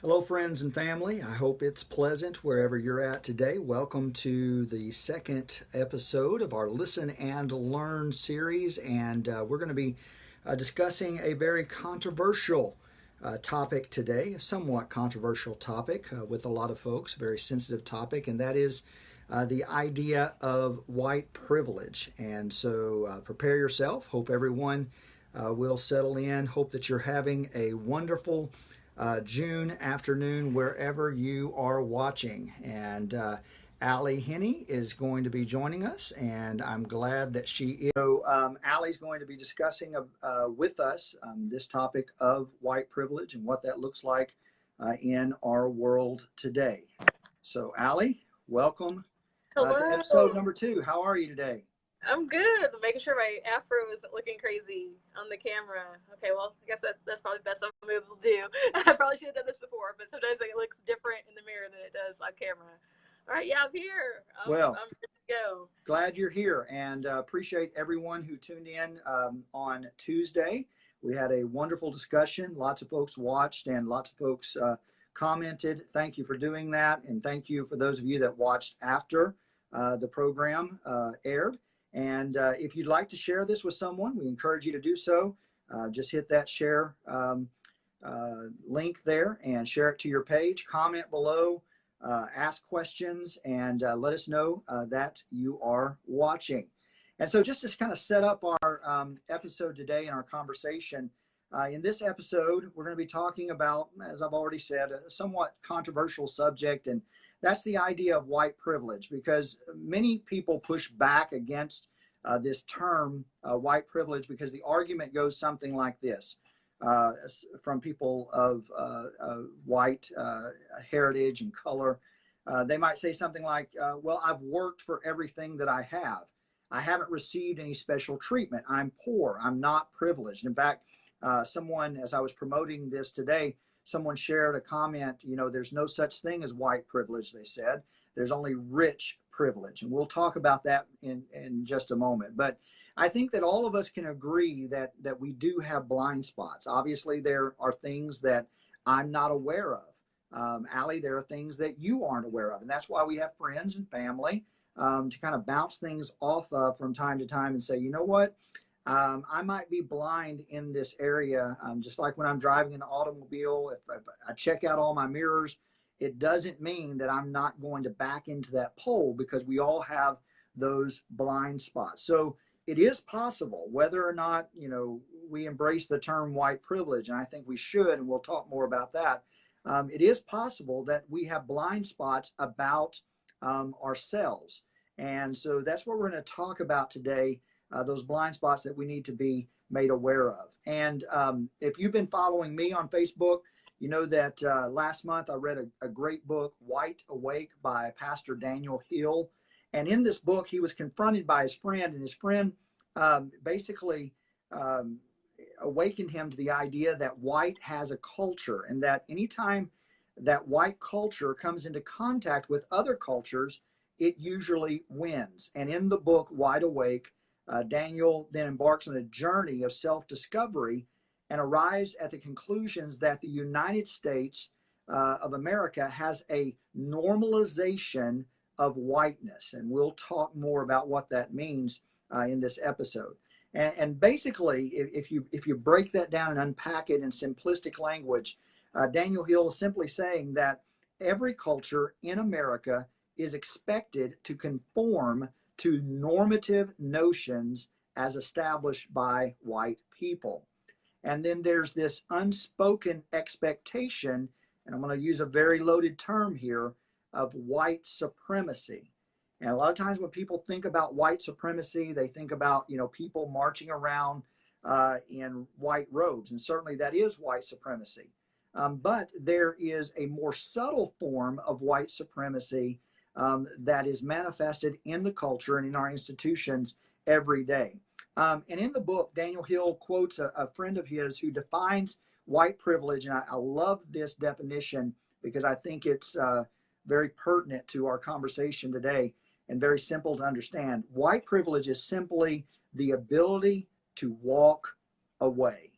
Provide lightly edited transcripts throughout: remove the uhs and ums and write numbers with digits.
Hello, friends and family. I hope it's pleasant wherever you're at today. Welcome to the second episode of our Listen and Learn series. And we're going to be discussing a very controversial topic today, a somewhat controversial topic with a lot of folks, a very sensitive topic, and that is the idea of white privilege. And so prepare yourself. Hope everyone will settle in. Hope that you're having a wonderful June afternoon wherever you are watching. And Henny is going to be joining us, and I'm glad that she is. So, Allie's going to be discussing with us this topic of white privilege and what that looks like in our world today. So, Allie, welcome to episode Hello. number 2. How are you today? I'm good. Making sure my afro isn't looking crazy on the camera. Okay, well, I guess that's probably the best I'm able to do. I probably should have done this before, but sometimes it looks different in the mirror than it does on camera. All right, yeah, I'm here. Well, I'm ready to go. glad you're here, and appreciate everyone who tuned in on Tuesday. We had a wonderful discussion. Lots of folks watched and lots of folks commented. Thank you for doing that, and thank you for those of you that watched after the program aired. And if you'd like to share this with someone, we encourage you to do so. Just hit that share link there and share it to your page. Comment below, ask questions, and let us know that you are watching. And so, just to kind of set up our episode today and our conversation, in this episode, we're going to be talking about, as I've already said, a somewhat controversial subject, and that's the idea of white privilege, because many people push back against this term, white privilege, because the argument goes something like this. From people of white heritage and color. They might say something like, well, I've worked for everything that I have. I haven't received any special treatment. I'm poor. I'm not privileged. In fact, someone, as I was promoting this today, someone shared a comment, there's no such thing as white privilege, they said. There's only rich privilege. And we'll talk about that in just a moment. But I think that all of us can agree that we do have blind spots. Obviously, there are things that I'm not aware of. Allie, there are things that you aren't aware of. And that's why we have friends and family to kind of bounce things off of from time to time and say, you know what? I might be blind in this area. Just like when I'm driving an automobile, if I check out all my mirrors, it doesn't mean that I'm not going to back into that pole, because we all have those blind spots. So it is possible, whether or not, we embrace the term white privilege, and I think we should, and we'll talk more about that. It is possible that we have blind spots about ourselves. And so that's what we're going to talk about today, those blind spots that we need to be made aware of. And if you've been following me on Facebook, you know that last month I read a great book, Wide Awake, by Pastor Daniel Hill. And in this book, he was confronted by his friend, and his friend basically awakened him to the idea that white has a culture, and that anytime that white culture comes into contact with other cultures, it usually wins. And in the book, Wide Awake, Daniel then embarks on a journey of self-discovery and arrives at the conclusions that the United States of America has a normalization of whiteness. And we'll talk more about what that means in this episode. And basically, if you break that down and unpack it in simplistic language, Daniel Hill is simply saying that every culture in America is expected to conform to normative notions as established by white people. And then there's this unspoken expectation, and I'm going to use a very loaded term here, of white supremacy. And a lot of times when people think about white supremacy, they think about, people marching around in white robes. And certainly that is white supremacy. But there is a more subtle form of white supremacy that is manifested in the culture and in our institutions every day. And in the book, Daniel Hill quotes a friend of his who defines white privilege. And I love this definition because I think it's very pertinent to our conversation today and very simple to understand. White privilege is simply the ability to walk away.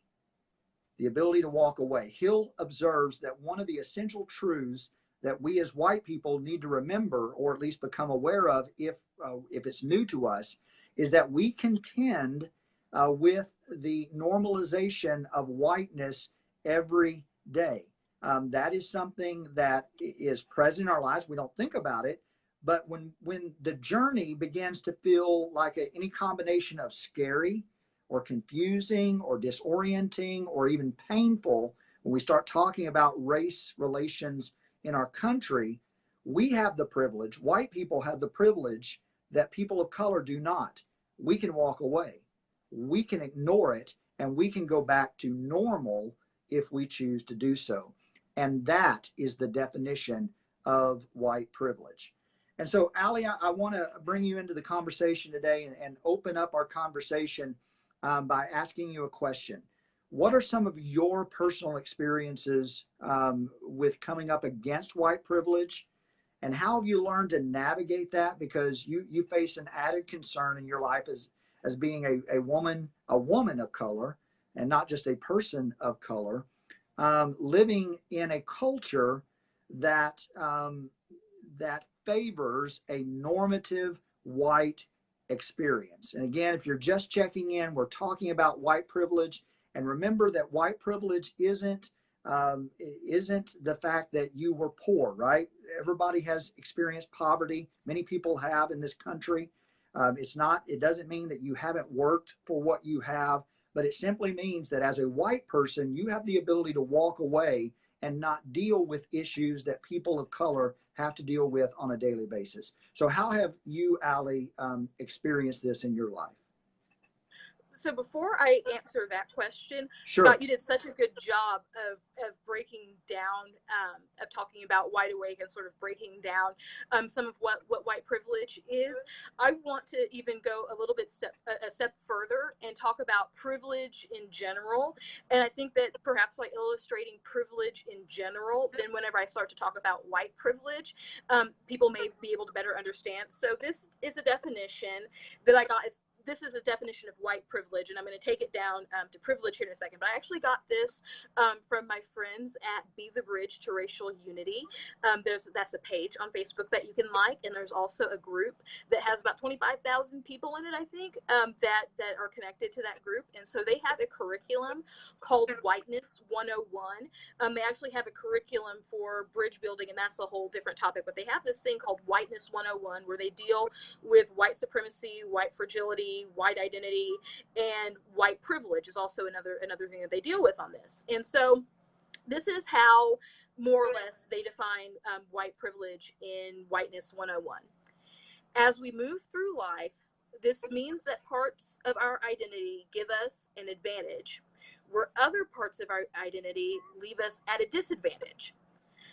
the ability to walk away. Hill observes that one of the essential truths that we as white people need to remember, or at least become aware of if it's new to us, is that we contend with the normalization of whiteness every day. That is something that is present in our lives. We don't think about it, but when the journey begins to feel like any combination of scary or confusing or disorienting or even painful, when we start talking about race relations in our country, we have the privilege, white people have the privilege that people of color do not. We can walk away, we can ignore it, and we can go back to normal if we choose to do so. And that is the definition of white privilege. And so, Ali, I want to bring you into the conversation today and open up our conversation by asking you a question. What are some of your personal experiences with coming up against white privilege? And how have you learned to navigate that? Because you face an added concern in your life as being a woman of color, and not just a person of color, living in a culture that that favors a normative white experience. And again, if you're just checking in, we're talking about white privilege. And remember that white privilege isn't the fact that you were poor, right? Everybody has experienced poverty. Many people have in this country. It doesn't mean that you haven't worked for what you have, but it simply means that as a white person, you have the ability to walk away and not deal with issues that people of color have to deal with on a daily basis. So how have you, Ali, experienced this in your life? So before I answer that question, sure. Scott, you did such a good job of breaking down, of talking about Wide Awake and sort of breaking down some of what white privilege is. I want to even go a little bit a step further and talk about privilege in general. And I think that perhaps by illustrating privilege in general, then whenever I start to talk about white privilege, people may be able to better understand. So this is a definition that I got. This is a definition of white privilege, and I'm going to take it down to privilege here in a second. But I actually got this from my friends at Be the Bridge to Racial Unity. That's a page on Facebook that you can like, and there's also a group that has about 25,000 people in it, I think, that are connected to that group. And so they have a curriculum called Whiteness 101. They actually have a curriculum for bridge building, and that's a whole different topic. But they have this thing called Whiteness 101, where they deal with white supremacy, white fragility, white identity, and white privilege is also another thing that they deal with on this. And so this is how more or less they define white privilege in Whiteness 101. As we move through life, this means that parts of our identity give us an advantage, where other parts of our identity leave us at a disadvantage.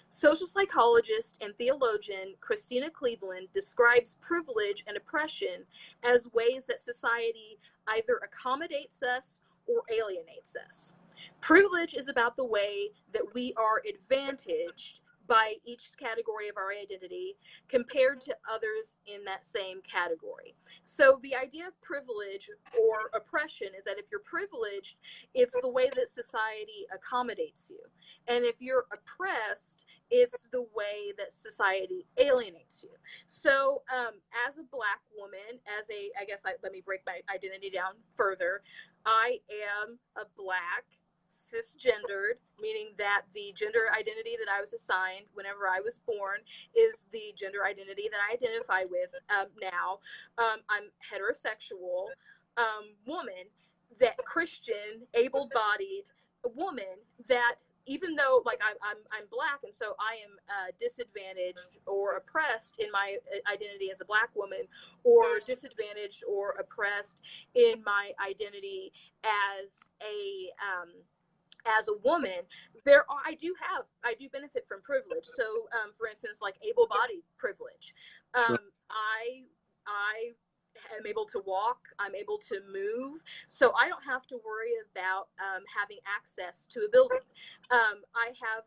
Social psychologist and theologian Christina Cleveland describes privilege and oppression as ways that society either accommodates us or alienates us. Privilege is about the way that we are advantaged by each category of our identity compared to others in that same category. So the idea of privilege or oppression is that if you're privileged, it's the way that society accommodates you. And if you're oppressed, it's the way that society alienates you. So as a Black woman, let me break my identity down further. I am a Black, cisgendered, meaning that the gender identity that I was assigned whenever I was born is the gender identity that I identify with now. I'm heterosexual woman, that Christian, able-bodied woman that even though I'm Black, and so I am disadvantaged or oppressed in my identity as a Black woman, or disadvantaged or oppressed in my identity as a woman, I do benefit from privilege. So, for instance, like able-bodied privilege. Sure. I am able to walk, I'm able to move, so I don't have to worry about having access to a building. I have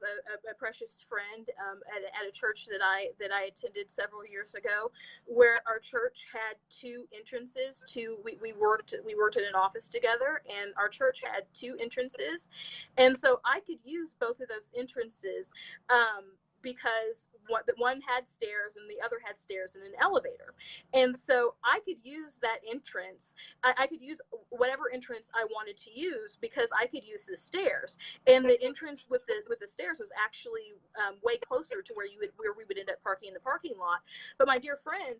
a precious friend at a church that I attended several years ago, where our church had two entrances to. We worked in an office together, and our church had two entrances, and so I could use both of those entrances. Because one had stairs and the other had stairs and an elevator. And so I could use that entrance. I could use whatever entrance I wanted to use because I could use the stairs. And the entrance with the stairs was actually way closer to where we would end up parking in the parking lot. But my dear friend,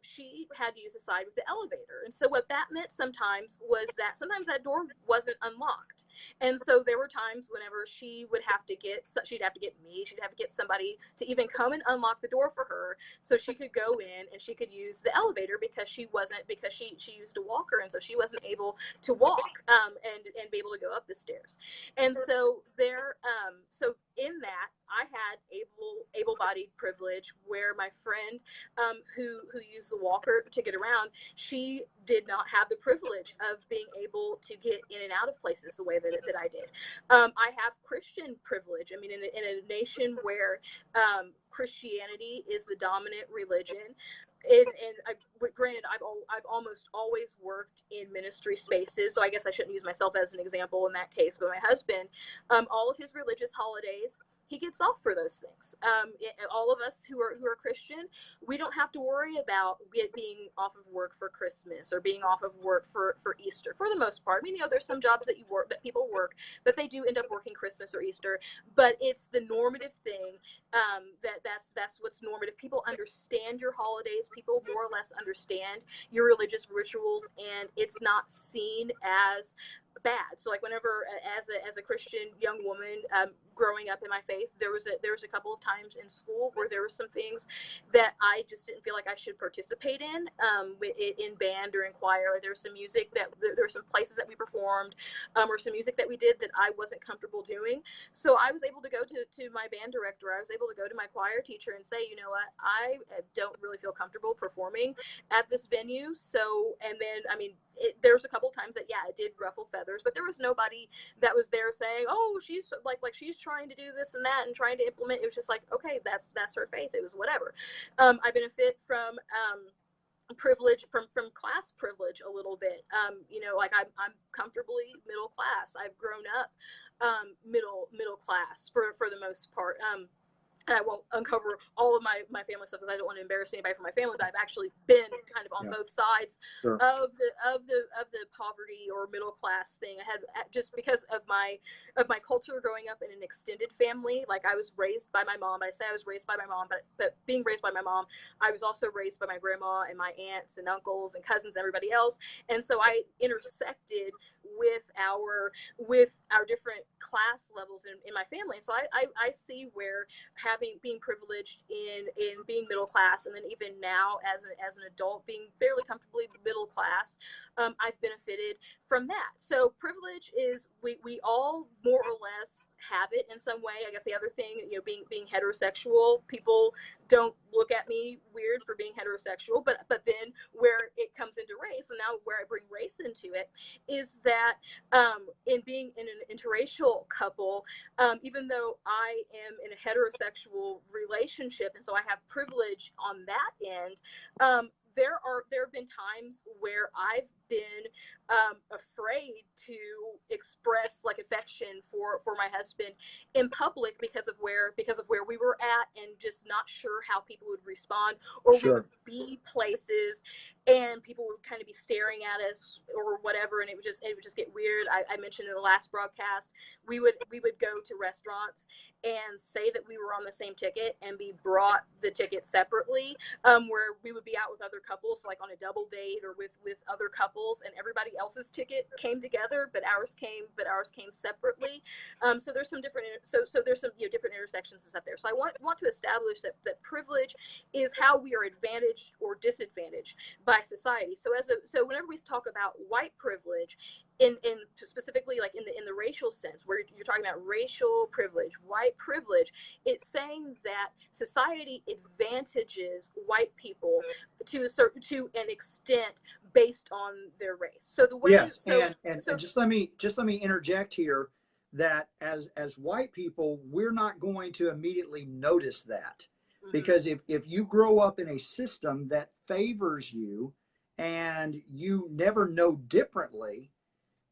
she had to use the side with the elevator. And so what that meant sometimes was that sometimes that door wasn't unlocked. And so there were times whenever she'd have to get me, she'd have to get somebody to even come and unlock the door for her so she could go in and she could use the elevator because she used a walker, and so she wasn't able to walk and be able to go up the stairs. And so so in that I had able-bodied privilege, where my friend who used the walker to get around, she did not have the privilege of being able to get in and out of places the way that I did. I have Christian privilege. I mean, in a nation where Christianity is the dominant religion, granted, I've almost always worked in ministry spaces, so I guess I shouldn't use myself as an example in that case. But my husband, all of his religious holidays, he gets off for those things. All of us who are Christian, we don't have to worry about being off of work for Christmas or being off of work for Easter for the most part. I mean, there's some jobs that people work, but they do end up working Christmas or Easter. But it's the normative thing. That's what's normative. People understand your holidays. People more or less understand your religious rituals, and it's not seen as bad. So like whenever as a Christian young woman growing up in my faith, there was a couple of times in school where there were some things that I just didn't feel like I should participate in band or in choir. There was some music there were some places that we performed or some music that we did that I wasn't comfortable doing. So I was able to go to my band director. I was able to go to my choir teacher and say, you know what, I don't really feel comfortable performing at this venue. So, and then, I mean, there was a couple times that, it did ruffle feathers, but there was nobody that was there saying, oh, she's like she's trying to do this and that and trying to implement. It was just like, okay, that's her faith. It was whatever. I benefit from privilege, from class privilege a little bit. Like I'm comfortably middle class. I've grown up middle class for the most part. And I won't uncover all of my family stuff because I don't want to embarrass anybody from my family, but I've actually been kind of on both sides of the poverty or middle class thing. I had, just because of my culture growing up in an extended family. Like I was raised by my mom. I say I was raised by my mom, but being raised by my mom, I was also raised by my grandma and my aunts and uncles and cousins and everybody else. And so I intersected with our different class levels in my family. And so I see where being privileged in being middle class, and then even now as an adult being fairly comfortably middle class, I've benefited from that. So privilege is we all more or less have it in some way. I guess the other thing, being heterosexual, people don't look at me weird for being heterosexual, but then where it comes into race, and now where I bring race into it, is that in being in an interracial couple, even though I am in a heterosexual relationship, and so I have privilege on that end, there have been times where I've been afraid to express like affection for my husband in public because of where we were at, and just not sure how people would respond, or we would be places and people would kind of be staring at us or whatever, and it would just get weird. I mentioned in the last broadcast, we would go to restaurants and say that we were on the same ticket and be brought the ticket separately, where we would be out with other couples, so like on a double date or with other couples couples, and everybody else's ticket came together, but ours came separately. So there's some different there's some different intersections and stuff there. So I want to establish that privilege is how we are advantaged or disadvantaged by society. So whenever we talk about white privilege, in specifically like in the racial sense, where you're talking about racial privilege, white privilege, it's saying that society advantages white people to an extent based on their race. So the way, yes, and just let me interject here that as white people, we're not going to immediately notice that, because if you grow up in a system that favors you and you never know differently,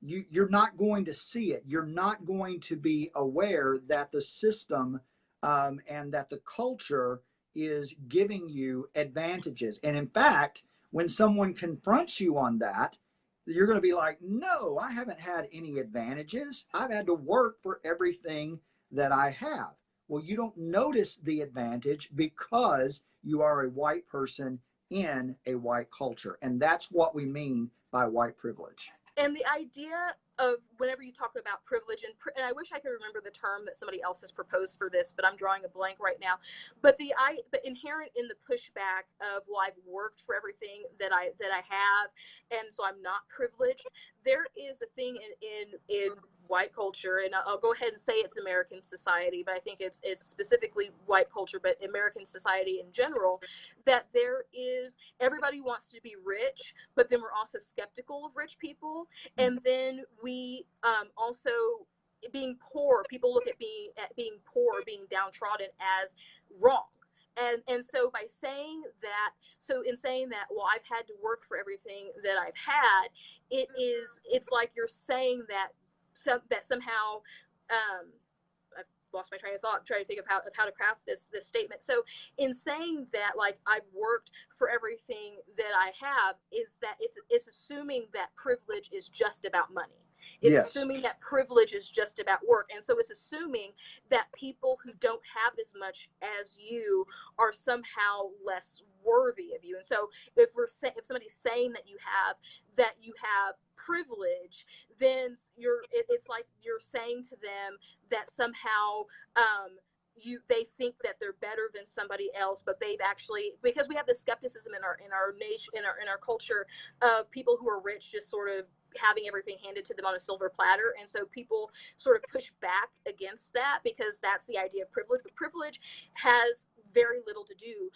you're not going to see it. You're not going to be aware that the system and that the culture is giving you advantages. And in fact, when someone confronts you on that, you're going to be like, no, I haven't had any advantages. I've had to work for everything that I have. Well, you don't notice the advantage because you are a white person in a white culture. And that's what we mean by white privilege. And the idea of whenever you talk about privilege, and I wish I could remember the term that somebody else has proposed for this, but I'm drawing a blank right now. But but inherent in the pushback of, well, I've worked for everything that I have, and so I'm not privileged. There is a thing in white culture, and I'll go ahead and say it's American society, but I think it's specifically white culture, but American society in general, that everybody wants to be rich, but then we're also skeptical of rich people. And then we also, being poor, people look at being poor, being downtrodden as wrong. And so by saying that, in saying that, well, I've had to work for everything that I've had, it's like you're saying that somehow, I've lost my train of thought, trying to think of how to craft this statement. So in saying that, like, I've worked for everything that I have, is that it's assuming that privilege is just about money. It's yes. assuming that privilege is just about work. And so it's assuming that people who don't have as much as you are somehow less worthy of you. And so if somebody's saying that you have privilege, then it's like you're saying to them that somehow they think that they're better than somebody else, but they've actually, because we have this skepticism in our nation, in our culture, of people who are rich just sort of having everything handed to them on a silver platter. And so people sort of push back against that, because that's the idea of privilege. But privilege has very little to do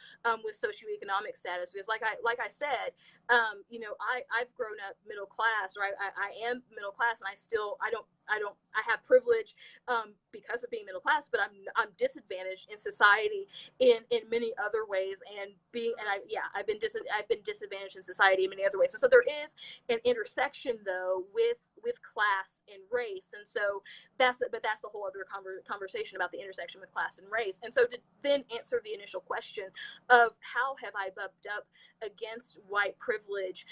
with socioeconomic status, because like I said, I've grown up middle class, or I am middle class, and I have privilege because of being middle class, but I'm disadvantaged in society in many other ways, I've been disadvantaged in society in many other ways. And so there is an intersection though with class and race, and so that's a whole other conversation about the intersection with class and race. And so to then answer the initial question of how have I bumped up against white privilege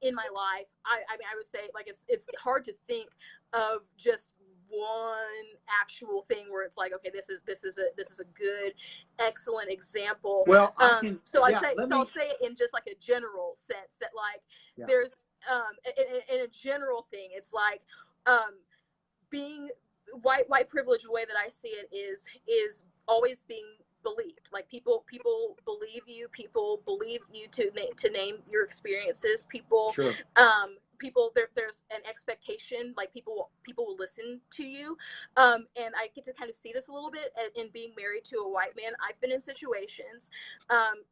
in my life, I mean, I would say, like, it's hard to think of just one actual thing where it's like, okay, this is a good, excellent example. Well, I'll say it in just like a general sense, that like there's in a general thing, it's like being white privilege, the way that I see it is always being believed. Like people believe you, people believe you to name your experiences. People, sure. There's an expectation, like people will listen to you. And I get to kind of see this a little bit in being married to a white man. I've been in situations,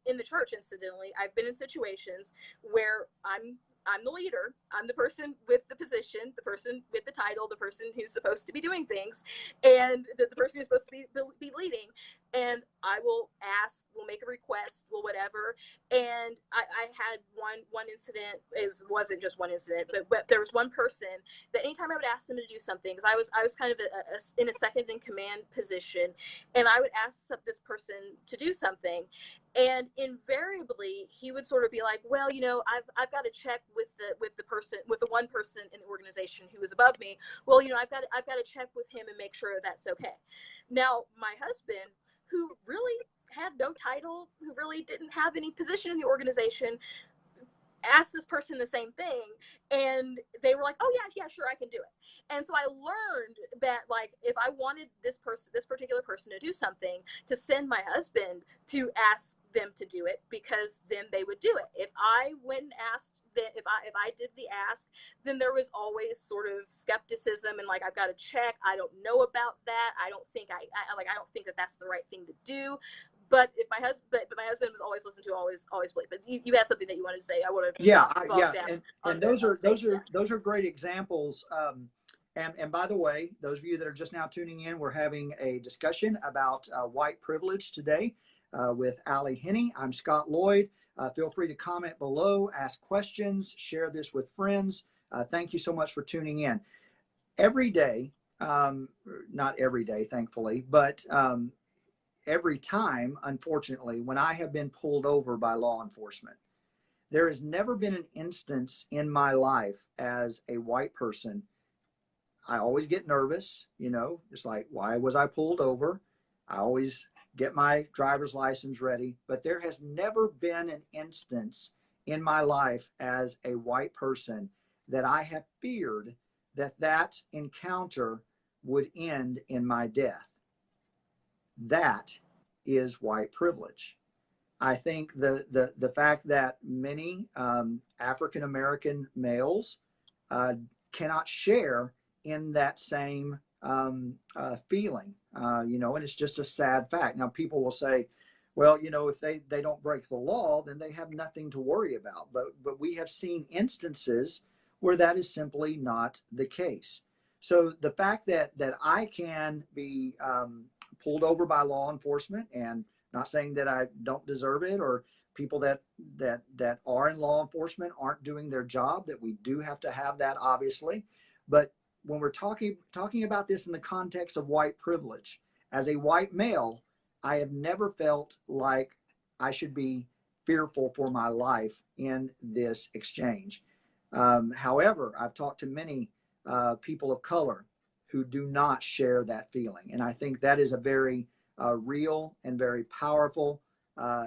in the church, incidentally, I've been in situations where I'm the leader. I'm the person with the position, the person with the title, the person who's supposed to be doing things, and the person who's supposed to be leading. And I will make a request, whatever. And I had one incident. Wasn't just one incident, but there was one person that anytime I would ask them to do something, because I was kind of in a second in command position, and I would ask this person to do something, and invariably he would sort of be like, well, I've got to check with the one person in the organization who was above me. Well, I've got to check with him and make sure that's okay. Now, my husband, who really had no title, who really didn't have any position in the organization, asked this person the same thing, and they were like, oh yeah, sure, I can do it. And so I learned that, like, if I wanted this particular person to do something, to send my husband to ask them to do it, because then they would do it. If I went and asked that, if I did the ask, then there was always sort of skepticism and like, I've got to check. I don't know about that. I don't think I don't think that that's the right thing to do. But if my husband was always listened to, always believed. But you had something that you wanted to say. I want to Yeah. down And those are great examples. And by the way, those of you that are just now tuning in, we're having a discussion about white privilege today with Henny. I'm Scot Loyd. Feel free to comment below, ask questions, share this with friends. Thank you so much for tuning in. Every day, not every day, thankfully, but every time, unfortunately, when I have been pulled over by law enforcement, there has never been an instance in my life as a white person. I always get nervous, it's like, why was I pulled over? I always get my driver's license ready, but there has never been an instance in my life as a white person that I have feared that encounter would end in my death. That is white privilege. I think the fact that many African American males cannot share in that same feeling, and it's just a sad fact. Now, people will say, well, if they don't break the law, then they have nothing to worry about. But we have seen instances where that is simply not the case. So the fact that I can be pulled over by law enforcement, and not saying that I don't deserve it, or people that are in law enforcement aren't doing their job, that we do have to have that, obviously. But when we're talking about this in the context of white privilege, as a white male, I have never felt like I should be fearful for my life in this exchange. However, I've talked to many people of color who do not share that feeling. And I think that is a very real and very powerful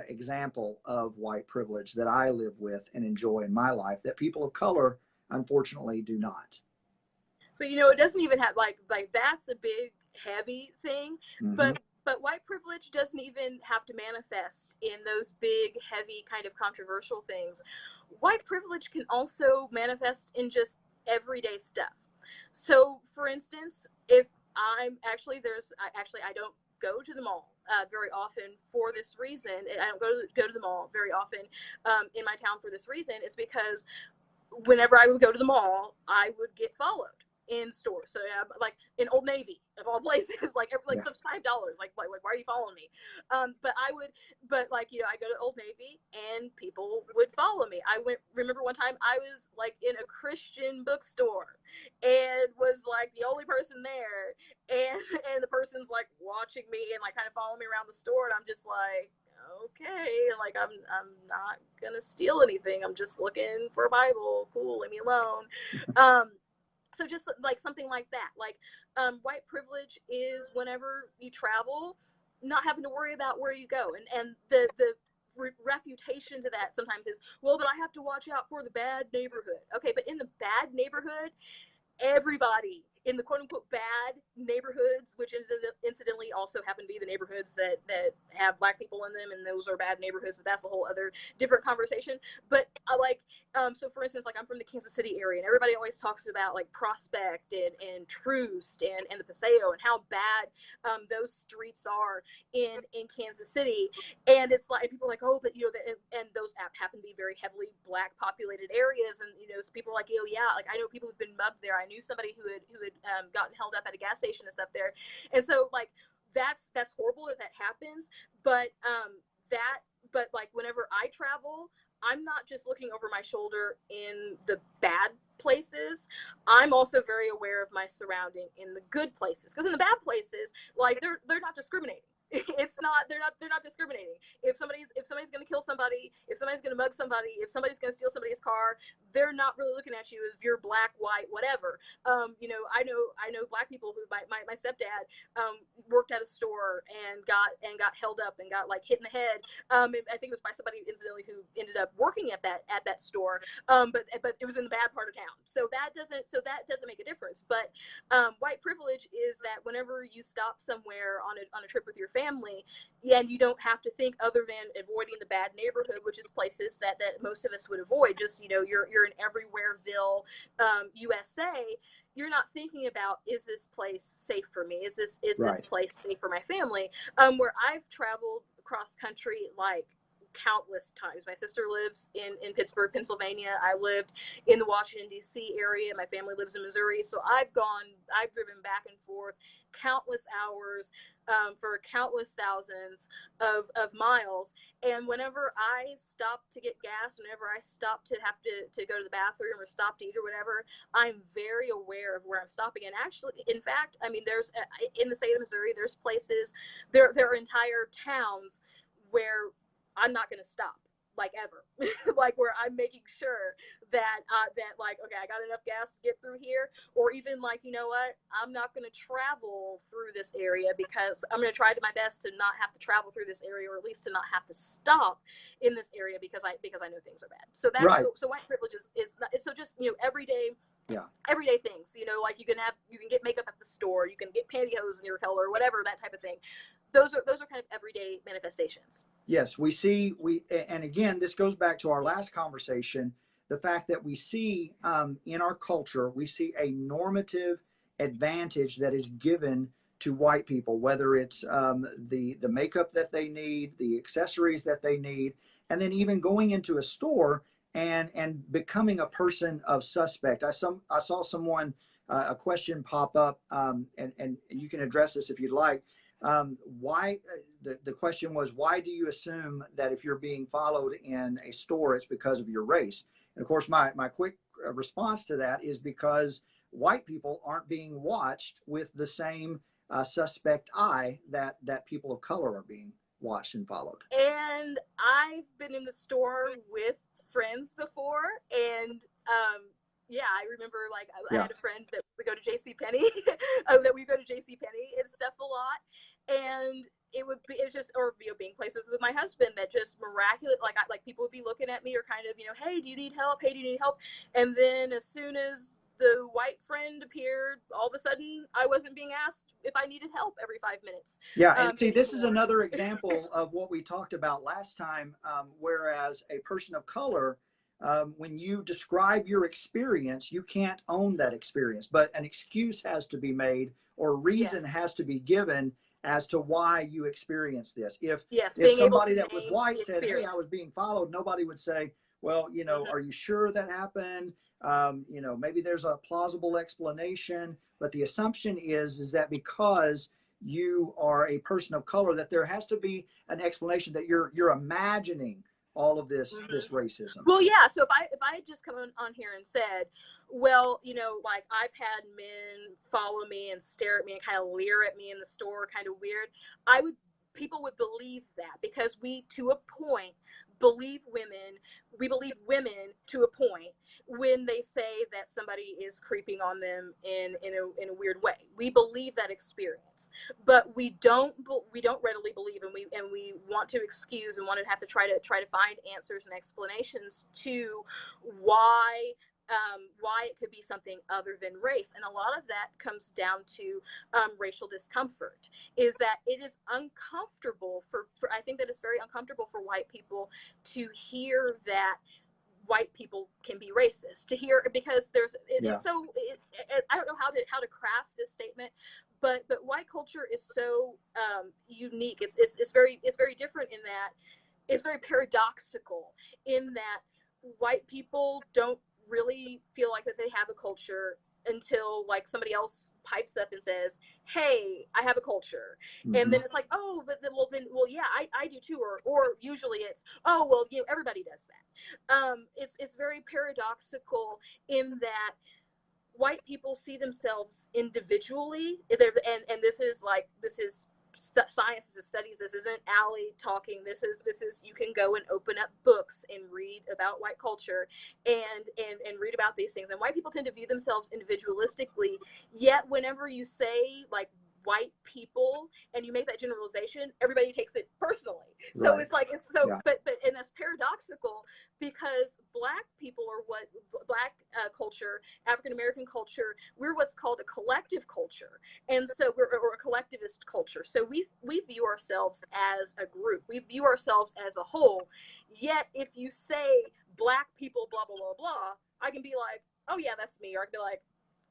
example of white privilege that I live with and enjoy in my life, that people of color, unfortunately, do not. But it doesn't even have like that's a big, heavy thing. Mm-hmm. But white privilege doesn't even have to manifest in those big, heavy, kind of controversial things. White privilege can also manifest in just everyday stuff. So, for instance, if I'm actually I don't go to the mall very often for this reason. I don't go to the mall very often in my town for this reason. Is because whenever I would go to the mall, I would get followed in stores. So like in Old Navy of all places, like stuff's $5. Like why are you following me? But I go to Old Navy and people would follow me. Remember one time I was like in a Christian bookstore and was like the only person there, and the person's like watching me and like kind of following me around the store, and I'm just like, okay, like I'm not gonna steal anything. I'm just looking for a Bible. Cool, leave me alone. So just like something like that. Like white privilege is whenever you travel, not having to worry about where you go, and the refutation to that sometimes is, well, but I have to watch out for the bad neighborhood. Okay, but in the bad neighborhood, everybody in the quote-unquote bad neighborhoods, which incidentally also happen to be the neighborhoods that have black people in them, and those are bad neighborhoods, but that's a whole other different conversation. But so for instance, like I'm from the Kansas City area, and everybody always talks about like Prospect and Troost and the Paseo and how bad those streets are in Kansas City. And it's like, people are like, oh, but and those happen to be very heavily black populated areas, and so people are like, oh yeah, like I know people who've been mugged there. I knew somebody who had gotten held up at a gas station and stuff there. And so like that's horrible that happens, but like whenever I travel, I'm not just looking over my shoulder in the bad places. I'm also very aware of my surrounding in the good places, because in the bad places, like they're not discriminating. It's not, they're not discriminating. If somebody's going to kill somebody, if somebody's going to mug somebody, if somebody's going to steal somebody's car, they're not really looking at you if you're black, white, whatever. You know, I know black people who, my stepdad worked at a store and got held up and got like hit in the head. I think it was by somebody incidentally who ended up working at that store. But it was in the bad part of town. So that doesn't make a difference. But white privilege is that whenever you stop somewhere on a trip with your family, and you don't have to think other than avoiding the bad neighborhood, which is places that most of us would avoid. Just, you know, you're in Everywhereville, USA. You're not thinking about, is this place safe for me? Is this place safe for my family? Where I've traveled cross country like countless times. My sister lives in Pittsburgh, Pennsylvania. I lived in the Washington, D.C. area. My family lives in Missouri. So I've driven back and forth countless hours for countless thousands of miles. And whenever I stop to get gas, whenever I stop to have to go to the bathroom or stop to eat or whatever, I'm very aware of where I'm stopping. And actually, in fact, I mean, there's in the state of Missouri, there's places, there are entire towns where I'm not going to stop, like, ever. Like, where I'm making sure that like, okay, I got enough gas to get through here, or even like, you know what, I'm not going to travel through this area because I'm going to try my best to not have to travel through this area, or at least to not have to stop in this area because I know things are bad. So that's right. So white privilege is not, so just, you know, everyday things, you know, like you can get makeup at the store, you can get pantyhose in your color, whatever, that type of thing. Those are kind of everyday manifestations. Yes, and again, this goes back to our last conversation, the fact that we see in our culture, we see a normative advantage that is given to white people, whether it's the makeup that they need, the accessories that they need, and then even going into a store and becoming a person of suspect. I saw someone, a question pop up, and you can address this if you'd like. Why the question was, why do you assume that if you're being followed in a store, it's because of your race? And of course, my quick response to that is because white people aren't being watched with the same suspect eye that people of color are being watched and followed. And I've been in the store with friends before, and yeah, I remember, like, I had a friend that we go to JCPenney, that we go to JCPenney and stuff a lot. And it's just, or, you know, being places with my husband that just miraculous, like people would be looking at me or kind of, you know, hey, do you need help? Hey, do you need help? And then as soon as the white friend appeared, all of a sudden I wasn't being asked if I needed help every 5 minutes. Yeah, and see, this is another example of what we talked about last time, whereas a person of color, when you describe your experience, you can't own that experience, but an excuse has to be made or reason has to be given as to why you experienced this. If somebody that was white said, hey, I was being followed, nobody would say, well, you know, are you sure that happened? You know, maybe there's a plausible explanation, but the assumption is that because you are a person of color, that there has to be an explanation, that you're imagining all of this racism. Well, yeah. So if I had just come on here and said, well, you know, like, I've had men follow me and stare at me and kind of leer at me in the store, kind of weird, people would believe that, because we, to a point, believe women to a point when they say that somebody is creeping on them in a weird way. We believe that experience, but we don't readily believe, and we want to excuse and want to have to try to find answers and explanations to why it could be something other than race. And a lot of that comes down to racial discomfort, is that it is uncomfortable for I think that it's very uncomfortable for white people to hear that white people can be racist, to hear, because it's so, I don't know how to craft this statement, but white culture is so unique. It's very different in that it's very paradoxical in that white people don't really feel like that they have a culture until, like, somebody else pipes up and says, hey, I have a culture. And then it's like, oh, well, yeah, I do too. Or usually it's, oh, well, you know, everybody does that. It's very paradoxical in that white people see themselves individually, and this is science is a study This isn't Allie talking. This is you can go and open up books and read about white culture and read about these things. And white people tend to view themselves individualistically, yet whenever you say like white people and you make that generalization, everybody takes it personally. So Right. it's like Yeah. but and that's paradoxical, because black people are what black culture, African American culture, we're what's called a collective culture, and so we're a collectivist culture. So we view ourselves as a group, we view ourselves as a whole. Yet if you say black people blah blah blah blah, I can be like, oh yeah, that's me, or I can be like,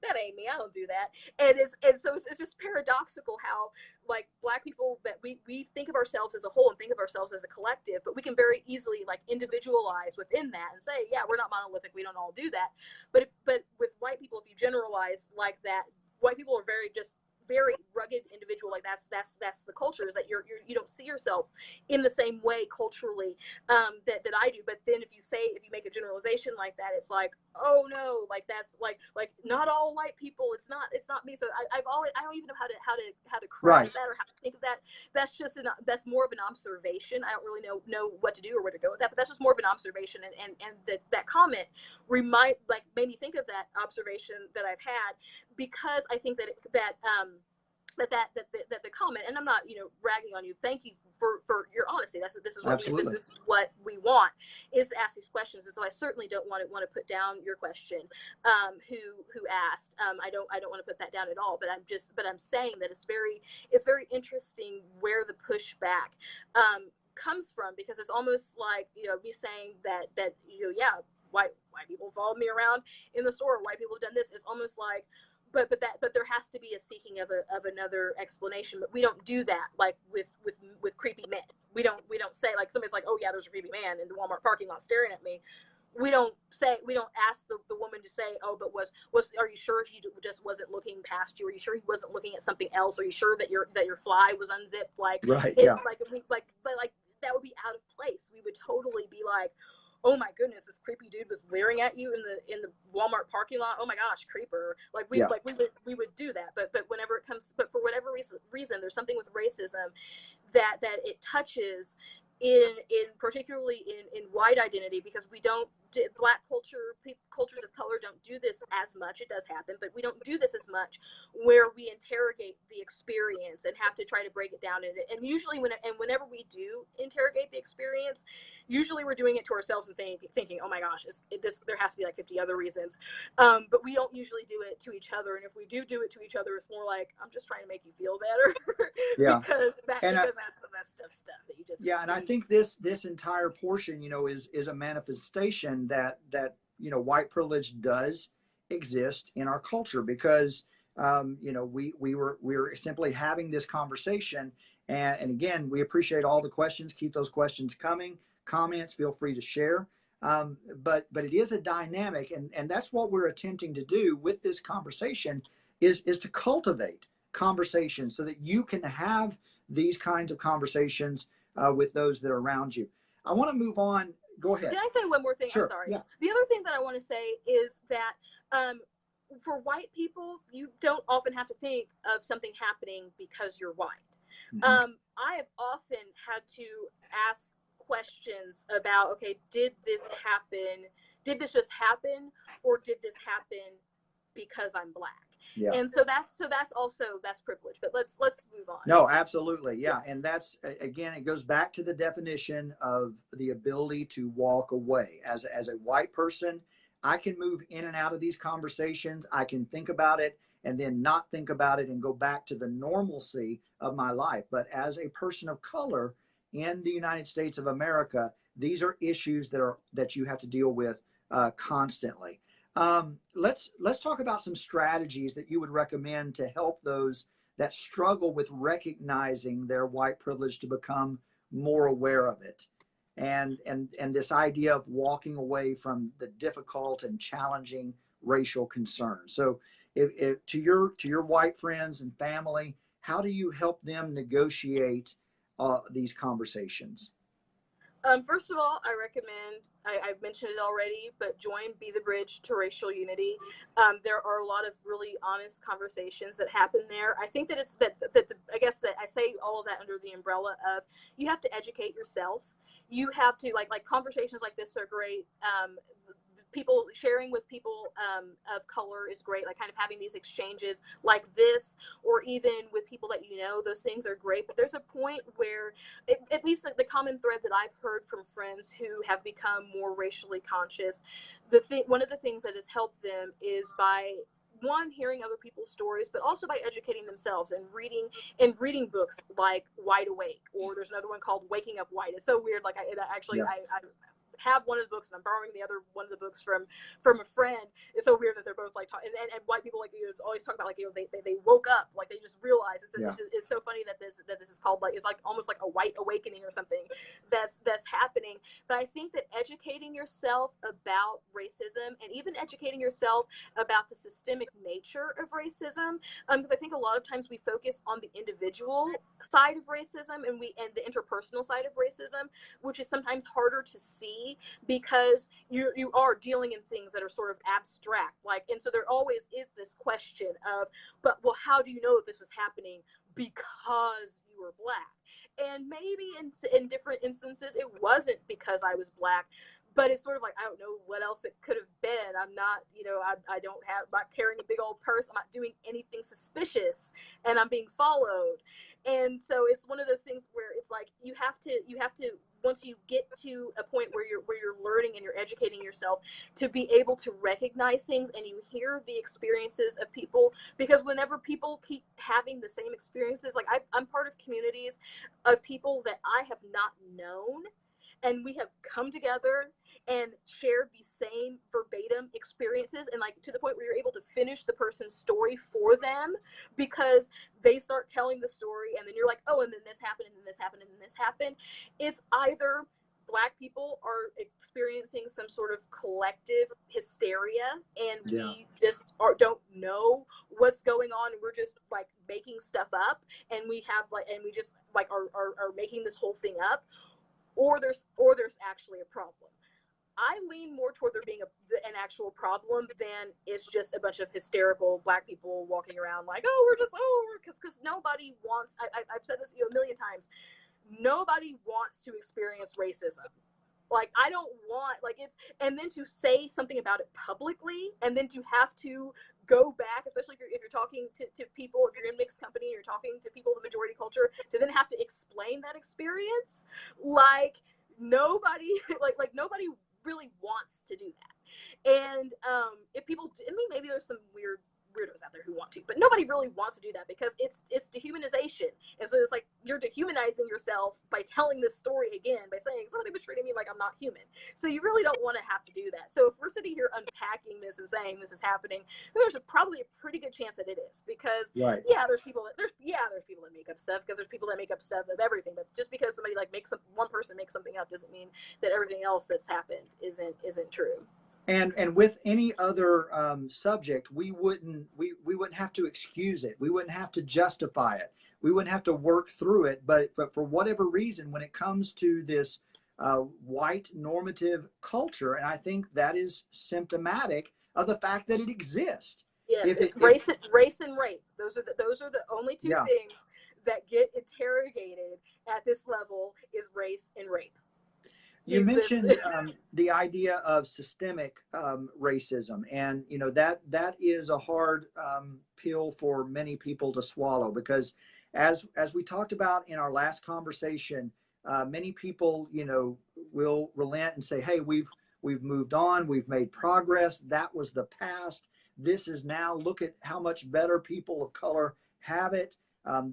that ain't me, I don't do that. And so it's just paradoxical how like black people, that we think of ourselves as a whole and think of ourselves as a collective, but we can very easily like individualize within that and say, yeah, we're not monolithic, we don't all do that. But with white people, if you generalize like that, white people are very rugged individual. Like that's the culture, is that you don't see yourself in the same way culturally that I do. But then if you make a generalization like that, it's like, oh no, like that's like not all white people. It's not me. So I don't even know how to correct that or how to think of that. That's that's more of an observation. I don't really know what to do or where to go with that. But that's just more of an observation. And that comment made me think of that observation that I've had, because I think that the comment, and I'm not ragging on you. Thank you for your honesty. This is what we want, is to ask these questions. And so I certainly don't want to put down your question. Who asked? I don't want to put that down at all. But I'm saying that it's very interesting where the pushback comes from, because it's almost like me saying that yeah, white people followed me around in the store, white people have done this. It's almost like, but there has to be a seeking of another explanation. But we don't do that like with creepy men. We don't say, like, somebody's like, oh yeah, there's a creepy man in the Walmart parking lot staring at me. We don't ask the woman to say, oh, but are you sure he just wasn't looking past you? Are you sure he wasn't looking at something else? Are you sure that your fly was unzipped? Like, right. Yeah. But that would be out of place. We would totally be like, oh my goodness, this creepy dude was leering at you in the Walmart parking lot. Oh my gosh, creeper! We would do that. But whenever it comes, but for whatever reason, there's something with racism that it touches in particularly in white identity, because we don't, black culture, cultures of color don't do this as much. It does happen, but we don't do this as much, where we interrogate the experience and have to try to break it down. And usually whenever we do interrogate the experience, usually we're doing it to ourselves and thinking, oh my gosh, there has to be like 50 other reasons. But we don't usually do it to each other. And if we do it to each other, it's more like, I'm just trying to make you feel better. Yeah. because that's the messed up stuff that you just. Yeah. And I think this entire portion, is a manifestation that white privilege does exist in our culture, because we were simply having this conversation. And again, we appreciate all the questions. Keep those questions coming. Comments, feel free to share. But it is a dynamic, and that's what we're attempting to do with this conversation, is to cultivate conversations so that you can have these kinds of conversations with those that are around you. I want to move on. Go ahead. Can I say one more thing? Sure. I'm sorry. Yeah. The other thing that I want to say is that for white people, you don't often have to think of something happening because you're white. Mm-hmm. I have often had to ask questions about, okay, did this happen? Did this just happen, or did this happen because I'm black? Yeah. And so that's privilege. But let's move on. No, absolutely. Yeah. And that's, again, it goes back to the definition of the ability to walk away. As a white person, I can move in and out of these conversations. I can think about it and then not think about it and go back to the normalcy of my life. But as a person of color in the United States of America, these are issues that you have to deal with constantly. Let's talk about some strategies that you would recommend to help those that struggle with recognizing their white privilege to become more aware of it, and this idea of walking away from the difficult and challenging racial concerns. So, if to your white friends and family, how do you help them negotiate these conversations? First of all, I recommend, I've mentioned it already, but join Be the Bridge to Racial Unity. There are a lot of really honest conversations that happen there. I think that it's I guess that I say all of that under the umbrella of you have to educate yourself. You have to, like conversations like this are great. People sharing with people of color is great, like kind of having these exchanges like this, or even with people that you know, those things are great. But there's a point where at least the common thread that I've heard from friends who have become more racially conscious, one of the things that has helped them is by one, hearing other people's stories, but also by educating themselves and reading books like Wide Awake, or there's another one called Waking Up White. It's so weird. Like I have one of the books and I'm borrowing the other one of the books from a friend. It's so weird that they're both like and white people, like, you know, always talk about, like, you know, they woke up, like they just realized it's so funny that this is called, like, it's like almost like a white awakening or something that's happening. But I think that educating yourself about racism, and even educating yourself about the systemic nature of racism, because I think a lot of times we focus on the individual side of racism and the interpersonal side of racism, which is sometimes harder to see because you are dealing in things that are sort of abstract, like, and so there always is this question of, but well, how do you know that this was happening because you were Black? And maybe in different instances it wasn't because I was Black, but it's sort of like, I don't know what else it could have been. I'm not, you know, I don't have, I'm not carrying a big old purse, I'm not doing anything suspicious, and I'm being followed. And so it's one of those things where it's like you have to once you get to a point where you're learning and you're educating yourself, to be able to recognize things, and you hear the experiences of people, because whenever people keep having the same experiences, like I'm part of communities of people that I have not known, and we have come together and shared the same verbatim experiences, and like to the point where you're able to finish the person's story for them, because they start telling the story, and then you're like, oh, and then this happened, and then this happened, and then this happened. It's either Black people are experiencing some sort of collective hysteria, and we just don't know what's going on, and we're just like making stuff up, and we just like are making this whole thing up, or there's actually a problem. I lean more toward there being an actual problem than it's just a bunch of hysterical Black people walking around like, oh, because nobody wants, I've said this, you know, a million times, nobody wants to experience racism. Like, I don't want, like, it's, and then to say something about it publicly, and then to have to go back, especially if you're talking to people, if you're in mixed company, you're talking to people of the majority culture, to then have to explain that experience, like nobody, like nobody really wants to do that. And if people, I mean, maybe there's some weirdos out there who want to, but nobody really wants to do that, because it's dehumanization. And so it's like you're dehumanizing yourself by telling this story again, by saying somebody was treating me like I'm not human. So you really don't want to have to do that. So if we're sitting here unpacking this and saying this is happening, there's probably a pretty good chance that it is, because there's people that make up stuff, because there's people that make up stuff of everything. But just because somebody like one person makes something up doesn't mean that everything else that's happened isn't true. And with any other subject, we wouldn't have to excuse it. We wouldn't have to justify it. We wouldn't have to work through it. But for whatever reason, when it comes to this white normative culture, and I think that is symptomatic of the fact that it exists. Yes, it's race and rape. Those are the only two things that get interrogated at this level, is race and rape. You mentioned the idea of systemic racism, and you know that is a hard pill for many people to swallow, because as we talked about in our last conversation, many people, you know, will relent and say, hey, we've moved on, we've made progress, that was the past, this is now, look at how much better people of color have it.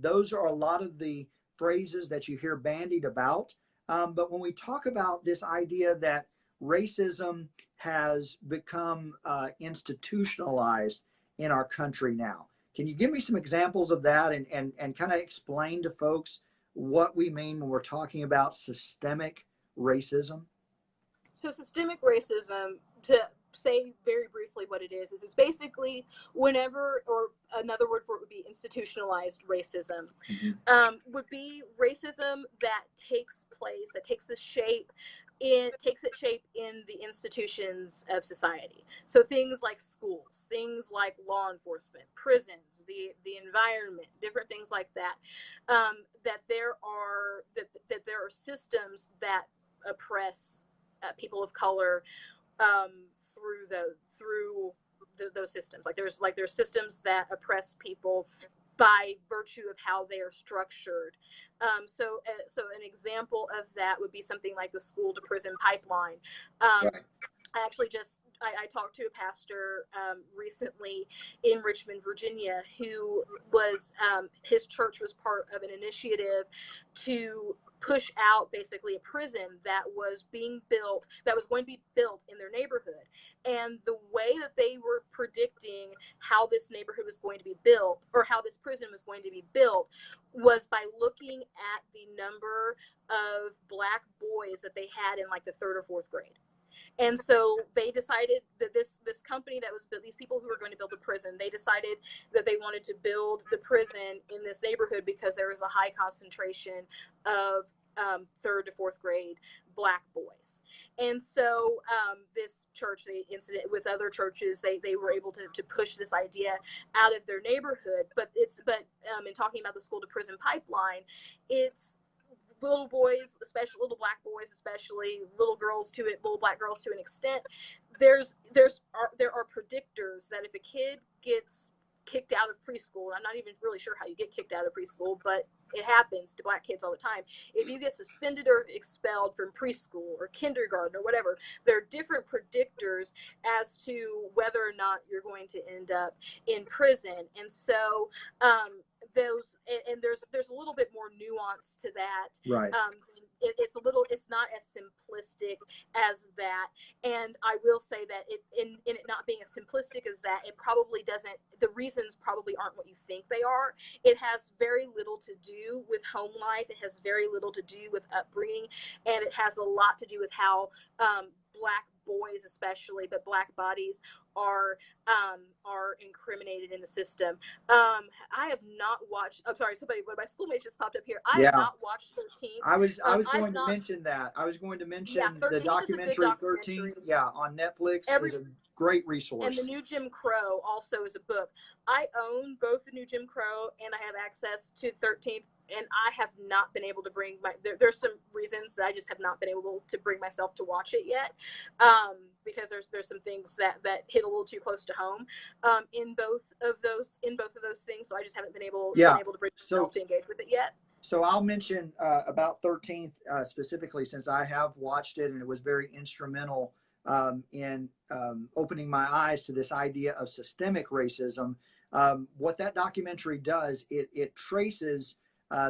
Those are a lot of the phrases that you hear bandied about. But when we talk about this idea that racism has become institutionalized in our country now, can you give me some examples of that, and kind of explain to folks what we mean when we're talking about systemic racism? So systemic racism, say very briefly what it is it's basically whenever, or another word for it would be institutionalized racism, would be racism that takes place, that takes its shape in the institutions of society. So things like schools, things like law enforcement, prisons, the environment, different things like that. That there are systems that oppress people of color through those systems. There's systems that oppress people by virtue of how they are structured. So an example of that would be something like the school to prison pipeline. Right. I talked to a pastor recently in Richmond, Virginia, who was his church was part of an initiative to push out basically a prison that was going to be built in their neighborhood. And the way that they were predicting how this neighborhood was going to be built, or how this prison was going to be built, was by looking at the number of Black boys that they had in like the 3rd or 4th grade. And so they decided that this company that was these people who were going to build the prison, they decided that they wanted to build the prison in this neighborhood because there was a high concentration of 3rd to 4th grade Black boys. And so this church, with other churches, they were able to push this idea out of their neighborhood. But in talking about the school to prison pipeline, it's little boys, especially little Black boys, especially little Black girls to an extent. There are predictors that if a kid gets kicked out of preschool, I'm not even really sure how you get kicked out of preschool, but it happens to Black kids all the time. If you get suspended or expelled from preschool or kindergarten or whatever, there are different predictors as to whether or not you're going to end up in prison. And so there's a little bit more nuance to that. Right. It's not as simplistic as that. And I will say that in it not being as simplistic as that, the reasons probably aren't what you think they are. It has very little to do with home life. It has very little to do with upbringing, and it has a lot to do with how Black boys especially, but Black bodies are incriminated in the system. I have not watched. I'm sorry, one of my schoolmates just popped up here. I have not watched 13. I was going to mention that. I was going to mention the documentary 13. Yeah, on Netflix is a great resource. And the New Jim Crow also is a book. I own both the New Jim Crow and I have access to 13th. And I have not been able to bring there's some reasons that I just have not been able to bring myself to watch it yet, because there's some things that hit a little too close to home in both of those things. So I just haven't been able to bring myself to engage with it yet. So I'll mention about 13th specifically, since I have watched it and it was very instrumental in opening my eyes to this idea of systemic racism. What that documentary does, it traces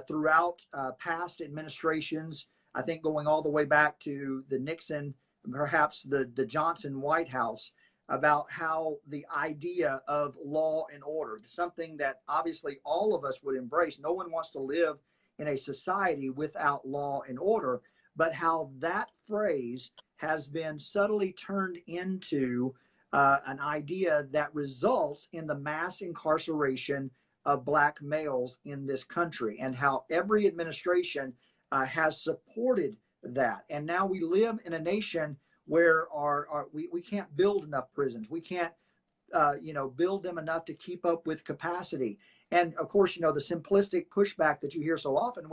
throughout past administrations, I think going all the way back to the Nixon, perhaps the Johnson White House, about how the idea of law and order, something that obviously all of us would embrace. No one wants to live in a society without law and order, but how that phrase has been subtly turned into an idea that results in the mass incarceration of Black males in this country, and how every administration has supported that. And now we live in a nation where we can't build enough prisons. We can't build them enough to keep up with capacity. And of course, the simplistic pushback that you hear so often,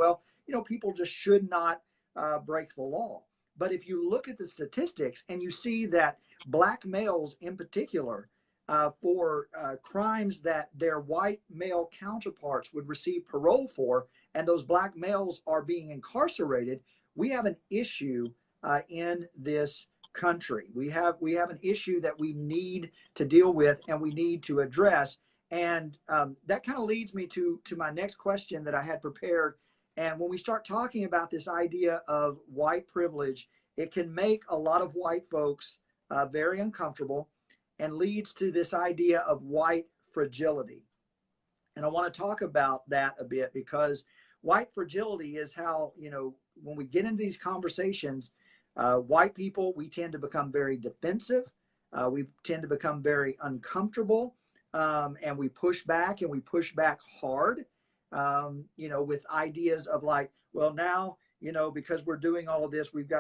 people just should not break the law. But if you look at the statistics and you see that Black males in particular, for crimes that their white male counterparts would receive parole for, and those Black males are being incarcerated, we have an issue in this country. We have an issue that we need to deal with and we need to address. And that kind of leads me to my next question that I had prepared. And when we start talking about this idea of white privilege, it can make a lot of white folks very uncomfortable, and leads to this idea of white fragility. And I want to talk about that a bit, because white fragility is how, when we get into these conversations, white people, we tend to become very defensive. We tend to become very uncomfortable, and we push back, and we push back hard, with ideas of like, well, now, because we're doing all of this, we've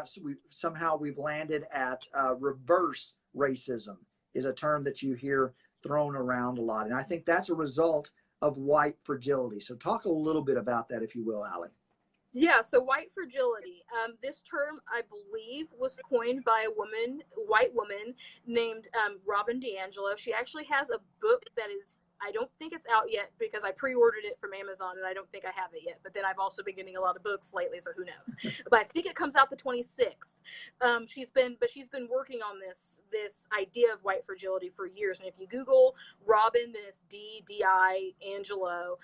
landed at reverse racism is a term that you hear thrown around a lot. And I think that's a result of white fragility. So talk a little bit about that, if you will, Allie. Yeah, so white fragility. This term, I believe, was coined by a white woman named Robin DiAngelo. She actually has a book that is, I don't think it's out yet because I pre-ordered it from Amazon and I don't think I have it yet. But then I've also been getting a lot of books lately, so who knows? But I think it comes out the 26th. She's been working on this idea of white fragility for years. And if you Google Robin, then it's D-I Angelo.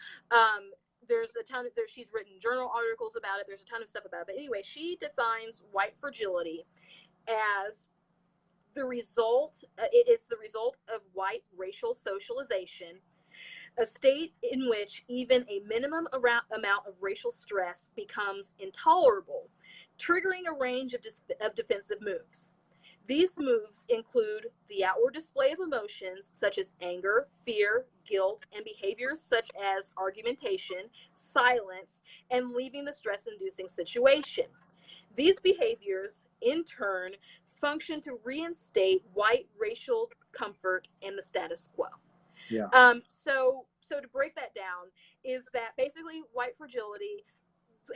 There's a ton of she's written journal articles about it. There's a ton of stuff about it. But anyway, she defines white fragility as the result. It's the result of white racial socialization, a state in which even a minimum amount of racial stress becomes intolerable, triggering a range of defensive moves. These moves include the outward display of emotions such as anger, fear, guilt, and behaviors such as argumentation, silence, and leaving the stress-inducing situation. These behaviors, in turn, function to reinstate white racial comfort and the status quo. Yeah. So to break that down, is that basically white fragility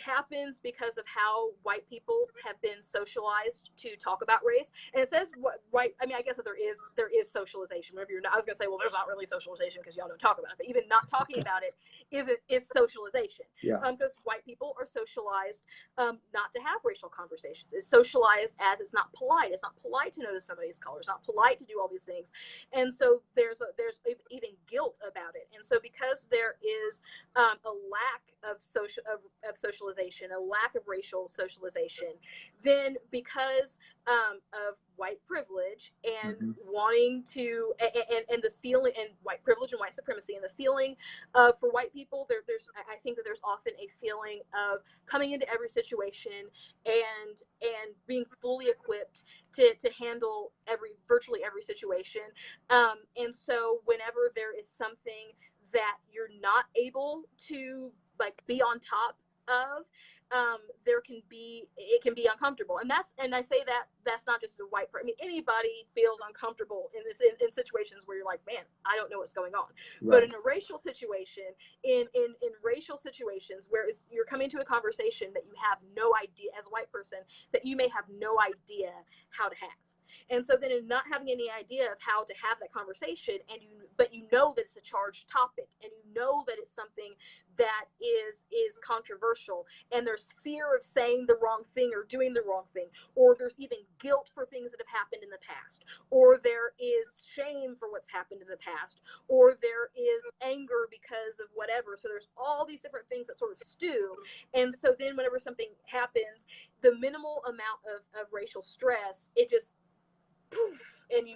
happens because of how white people have been socialized to talk about race. And it says white, I mean, I guess that there is socialization. Whenever I was going to say, well, there's not really socialization because y'all don't talk about it, but even not talking about it is socialization. Yeah. Because white people are socialized not to have racial conversations. It's socialized as it's not polite. It's not polite to notice somebody's color. It's not polite to do all these things. And so there's even guilt about it. And so because there is a lack of socialization, a lack of racial socialization, then because of white privilege and wanting to, and the feeling, and white privilege and white supremacy, and the feeling for white people, I think that there's often a feeling of coming into every situation and being fully equipped to handle virtually every situation. And so whenever there is something that you're not able to be on top of, it can be uncomfortable. And I say that's not just a white person. I mean, anybody feels uncomfortable in situations where you're like, man, I don't know what's going on. Right. But in a racial situation, in racial situations where you're coming to a conversation that you have no idea, as a white person, that you may have no idea how to have. And so then in not having any idea of how to have that conversation, but you know that it's a charged topic, and you know that it's something that is controversial, and there's fear of saying the wrong thing or doing the wrong thing, or there's even guilt for things that have happened in the past, or there is shame for what's happened in the past, or there is anger because of whatever. So there's all these different things that sort of stew. And so then whenever something happens, the minimal amount of racial stress, it just poof, and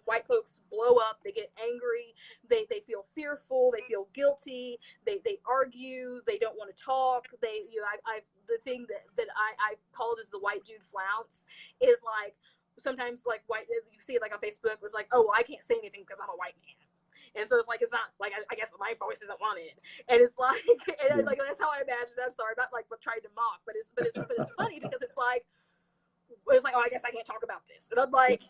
white folks blow up. They get angry. They feel fearful. They feel guilty. They argue. They don't want to talk. The thing that I call it is the white dude flounce, is like sometimes like white, you see it like on Facebook, was like, oh, well, I can't say anything because I'm a white man. And so it's like, it's not like, I guess my voice isn't wanted. And it's like, like that's how I imagine it. I'm sorry about trying to mock, but it's funny because it's like, oh, I guess I can't talk about this. And I'm like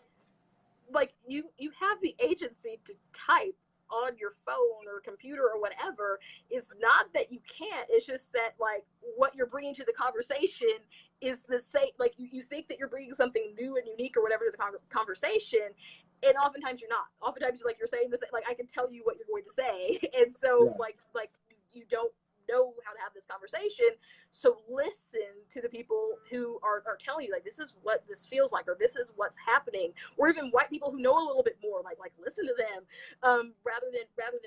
you have the agency to type on your phone or computer or whatever. Is not that you can't, it's just that like what you're bringing to the conversation is the same. Like you think that you're bringing something new and unique or whatever to the conversation, and oftentimes you're not. Oftentimes you're saying this, like I can tell you what you're going to say, and so like you don't know how to have this conversation. So listen to the people who are telling you, like, this is what this feels like, or this is what's happening, or even white people who know a little bit more, like listen to them, rather than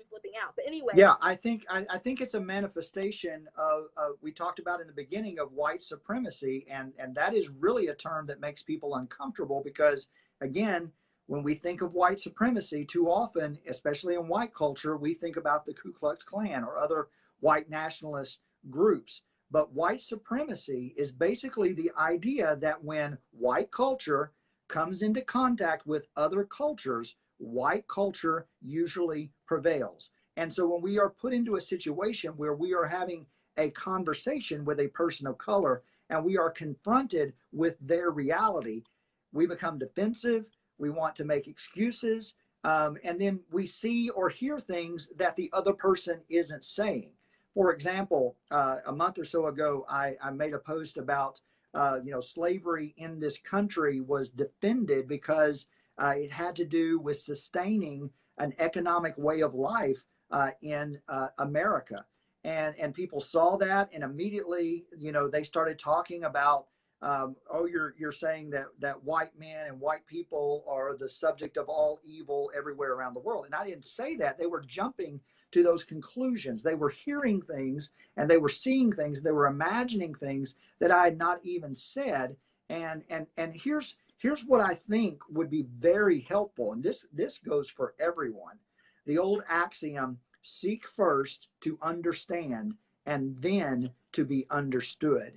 flipping out. But anyway, yeah, I think it's a manifestation of we talked about in the beginning of white supremacy, and that is really a term that makes people uncomfortable because, again, when we think of white supremacy, too often, especially in white culture, we think about the Ku Klux Klan or other white nationalist groups. But white supremacy is basically the idea that when white culture comes into contact with other cultures, white culture usually prevails. And so when we are put into a situation where we are having a conversation with a person of color and we are confronted with their reality, we become defensive. We want to make excuses. And then we see or hear things that the other person isn't saying. For example, a month or so ago, I made a post about, slavery in this country was defended because it had to do with sustaining an economic way of life in America. And people saw that, and immediately, they started talking about, oh, you're saying that white men and white people are the subject of all evil everywhere around the world. And I didn't say that. They were jumping to those conclusions. They were hearing things and they were seeing things. They were imagining things that I had not even said. And here's what I think would be very helpful. And this goes for everyone. The old axiom, seek first to understand and then to be understood.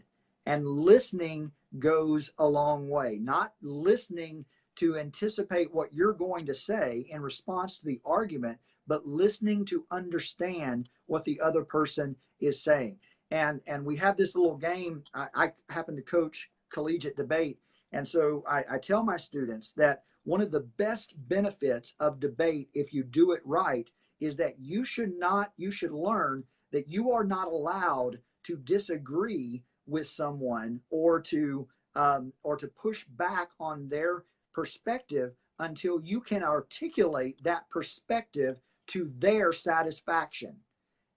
And listening goes a long way. Not listening to anticipate what you're going to say in response to the argument, but listening to understand what the other person is saying. And we have this little game. I happen to coach collegiate debate. And so I tell my students that one of the best benefits of debate, if you do it right, is that you should learn that you are not allowed to disagree with someone or to push back on their perspective until you can articulate that perspective to their satisfaction.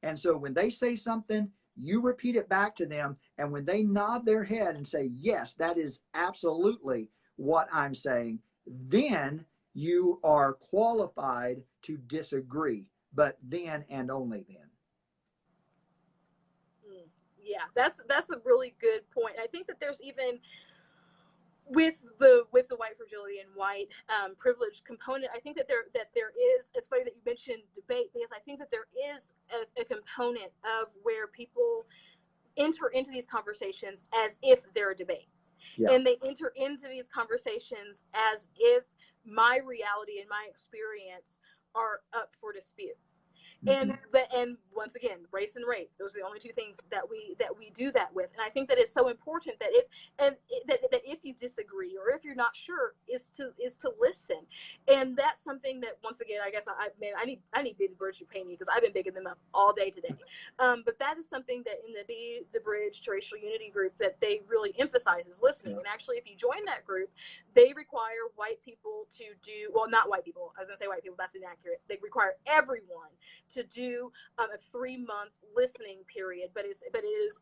And so when they say something, you repeat it back to them. And when they nod their head and say, yes, that is absolutely what I'm saying, then you are qualified to disagree, but then and only then. Yeah, that's a really good point. I think that there's even with the white fragility and white privilege component, I think that there is. It's funny that you mentioned debate, because I think that there is a component of where people enter into these conversations as if they're a debate. Yeah. And they enter into these conversations as if my reality and my experience are up for dispute. And once again, race and rape, those are the only two things that we do that with. And I think that it's so important that if you disagree or if you're not sure, is to listen. And that's something that, once again, I guess I need Be the Bridge to pay me, because I've been bigging them up all day today. But that is something that in the Be the Bridge to Racial Unity group that they really emphasize is listening. Yeah. And actually, if you join that group, they require white people to do, well, not white people, I was gonna say white people, that's inaccurate. They require everyone to do a 3-month listening period, but it is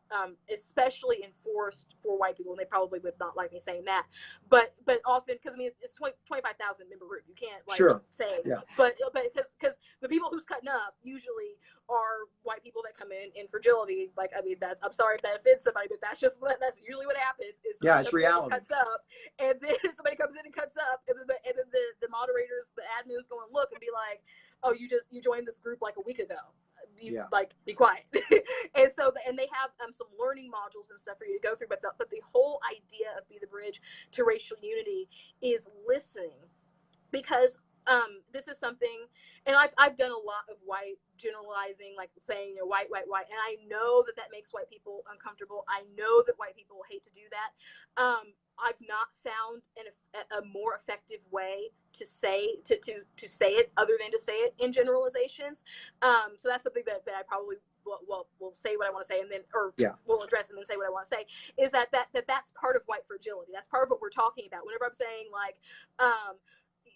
especially enforced for white people, and they probably would not like me saying that, but often, because I mean it's 25,000 member group, you can't say, yeah. But because the people who's cutting up usually are white people that come in fragility. Like, I mean, I'm sorry if that offends somebody, but that's usually what happens. Is it's reality. Cuts up, and then somebody comes in and cuts up, and then the moderators, the admins, go and look and be like, oh, you joined this group like a week ago. Like, be quiet. And so, and they have some learning modules and stuff for you to go through. But the whole idea of Be the Bridge to Racial Unity is listening, because this is something, and I've done a lot of white generalizing, like saying, white, and I know that makes white people uncomfortable. I know that white people hate to do that. I've not found a more effective way to say it other than to say it in generalizations. So that's something that I probably will say what I want to say, and then we'll address and then say what I want to say. Is that's part of white fragility. That's part of what we're talking about. Whenever I'm saying like,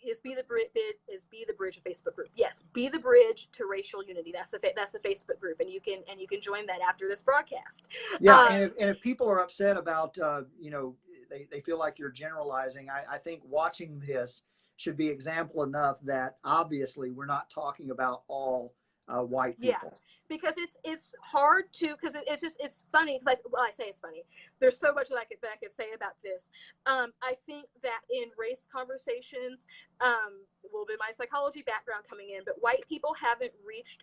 is Be the Bridge a Facebook group? Yes, Be the Bridge to Racial Unity. That's the Facebook group, and you can join that after this broadcast. Yeah, and if people are upset about they feel like you're generalizing, I think watching this should be example enough that obviously we're not talking about all white people. Yeah, because it's hard to, because it's funny, because I say it's funny. There's so much that I could say about this. I think that in race conversations, a little bit of my psychology background coming in, but white people haven't reached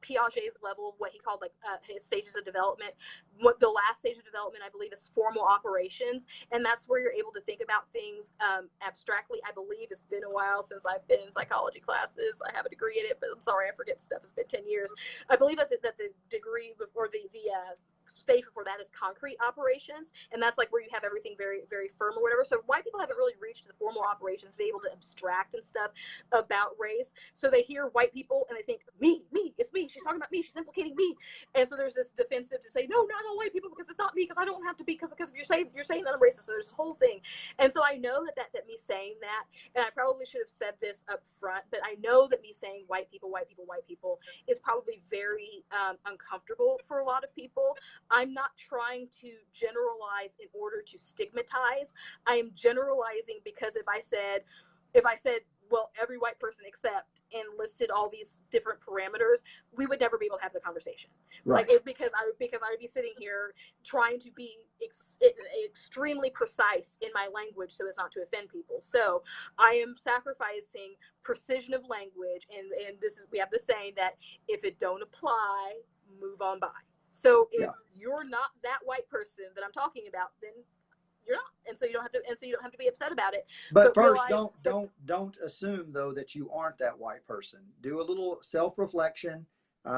Piaget's level, what he called like his stages of development. What the last stage of development, I believe, is formal operations, and that's where you're able to think about things abstractly. I believe it's been a while since I've been in psychology classes. I have a degree in it, but I'm sorry, I forget stuff. It's been 10 years. I believe that the degree before the stage before that is concrete operations, and that's like where you have everything very, very firm or whatever. So white people haven't really reached the formal operations, be able to abstract and stuff about race. So they hear white people and they think, me, it's me. She's talking about me. She's implicating me. And so there's this defensive to say, no, not all white people, because it's not me, because I don't have to be, because you're saying that I'm racist. So there's this whole thing. And so I know that me saying that, and I probably should have said this up front, but I know that me saying white people is probably very uncomfortable for a lot of people. I'm not trying to generalize in order to stigmatize. I am generalizing because if I said, well, every white person except, and listed all these different parameters, we would never be able to have the conversation. Right. Like, because I would be sitting here trying to be extremely precise in my language so as not to offend people. So I am sacrificing precision of language, and we have the saying that if it don't apply, move on by. So if you're not that white person that I'm talking about, then you're not, and so you don't have to be upset about it. But first, don't assume though that you aren't that white person. Do a little self-reflection,